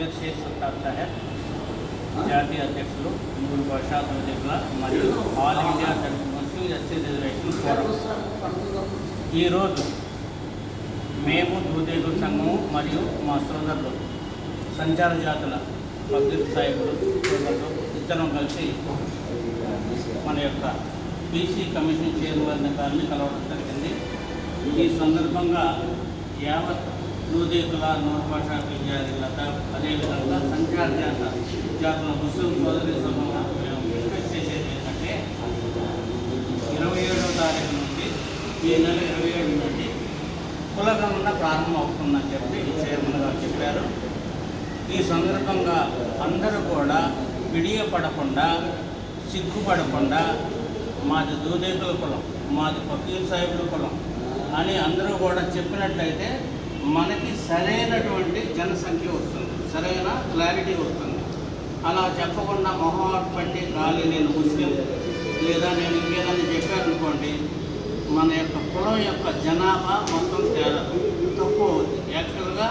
शेख सत्तार साहेब జాతీయ అధ్యక్షులు మూడు భాషా అధ్యక్షుల మరియు all India Muslim justice reservation forum. ఈరోజు మేము దూదేగుల సంఘము మరియు మా సోదరులు సంచార జాతుల పబ్లిక్ సాహిబులు సోదరులు ఇద్దరం కలిసి మన యొక్క బీసీ కమిషన్ చైర్మన్ గారిని కలవడం జరిగింది. ఈ సందర్భంగా యావత్ దూదేగుల నూరు భాషా విద్యార్థులత అదేవిధంగా సంచార జాతుల ముస్లిం సోదరి సభగా మేము రిక్వెస్ట్ చేసేది ఏంటంటే 27వ తారీఖు నుండి ఈ నెల 27 నుండి కులగణన ప్రారంభం అవుతుందని చెప్పి చైర్మన్ గారు చెప్పారు. ఈ సందర్భంగా అందరూ కూడా విడియపడకుండా సిగ్గుపడకుండా మాది దూదేగుల కులం, మాది ఫకీర్ సాహిబుల కులం అని అందరూ కూడా చెప్పినట్లయితే మనకి సరైనటువంటి జనసంఖ్య వస్తుంది, సరైన క్లారిటీ వస్తుంది. అలా చెప్పకుండా మొహమాట పట్టి ఖాళీ నేను ముస్లిం లేదా నేను ఇంకేదని చెప్పారనుకోండి, మన యొక్క కులం యొక్క జనాభా మొత్తం తేలదు, తక్కువ అవుతుంది. యాక్చువల్గా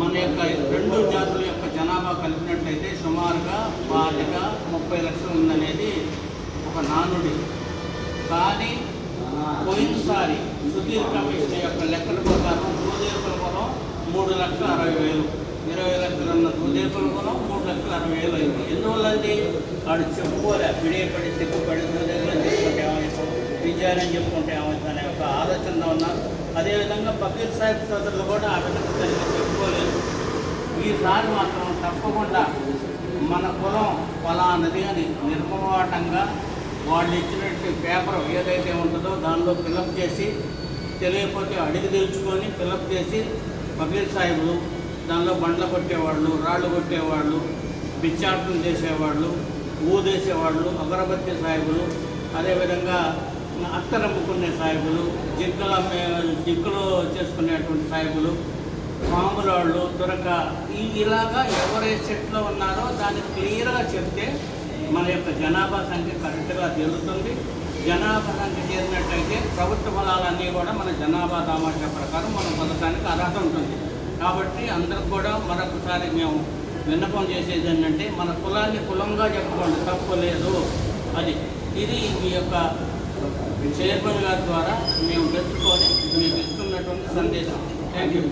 మన యొక్క రెండు జాతుల యొక్క జనాభా కలిపినట్లయితే సుమారుగా 30 లక్షలు ఉందనేది ఒక నానుడి. కానీ పోయినసారి సుధీర్ కమిషన్ యొక్క లెక్కల ప్రకారం దూదేకుల కులం 3,60,000, 20 లక్షలు ఉన్న దూదేకుల కులం 3,60,000 అయింది. ఎందువల్లండి? వాడు చెప్పుకోలే, విడియపడి సిగ్గుపడి దూదేకులని చెప్పుకుంటే ఏమవుతాం, విజయాలని చెప్పుకుంటే ఏమవుతాం అనే ఒక ఆలోచనలో ఉన్నారు. అదేవిధంగా ఫకీర్ సాహిబ్ సోదరులు కూడా ఆ విధంగా సరిగ్గా చెప్పుకోలేదు. ఈసారి మాత్రం తప్పకుండా మన కులం ఫలానది అని నిర్మమాటంగా వాళ్ళు ఇచ్చినట్టు పేపర్ ఏదైతే ఉంటుందో దానిలో ఫిలప్ చేసి, తెలియకపోతే అడిగి తెలుసుకొని ఫిలప్ చేసి ఫకీర్ సాహిబులు దానిలో బండ్లు కొట్టేవాళ్ళు, రాళ్ళు కొట్టేవాళ్ళు, బిచ్చాటలు చేసేవాళ్ళు, ఊదేసేవాళ్ళు, అగరబత్తి సాహిబులు, అదేవిధంగా అత్తరమ్ముకునే సాహిబులు, జిక్కులు చేసుకునేటువంటి సాహిబులు, పాములాళ్ళు, దొరక ఇలాగా ఎవరే సెట్లో ఉన్నారో దాన్ని క్లియర్గా చెప్తే మన యొక్క జనాభా సంఖ్య కరెక్ట్గా తెలుస్తుంది. జనాభా సంఖ్య చేరినట్టయితే ప్రభుత్వ ఫలాలన్నీ కూడా మన జనాభా దామాషా ప్రకారం మనం పొందడానికి అర్హత ఉంటుంది. కాబట్టి అందరికి కూడా మరొకసారి మేము విన్నపం చేసేది ఏంటంటే మన కులాన్ని కులంగా చెప్పుకోండి, తప్పు లేదు. ఇది మీ యొక్క చైర్మన్ గారి ద్వారా మేము తెలుసుకొని మీకు ఇస్తున్నటువంటి సందేశం. Thank you.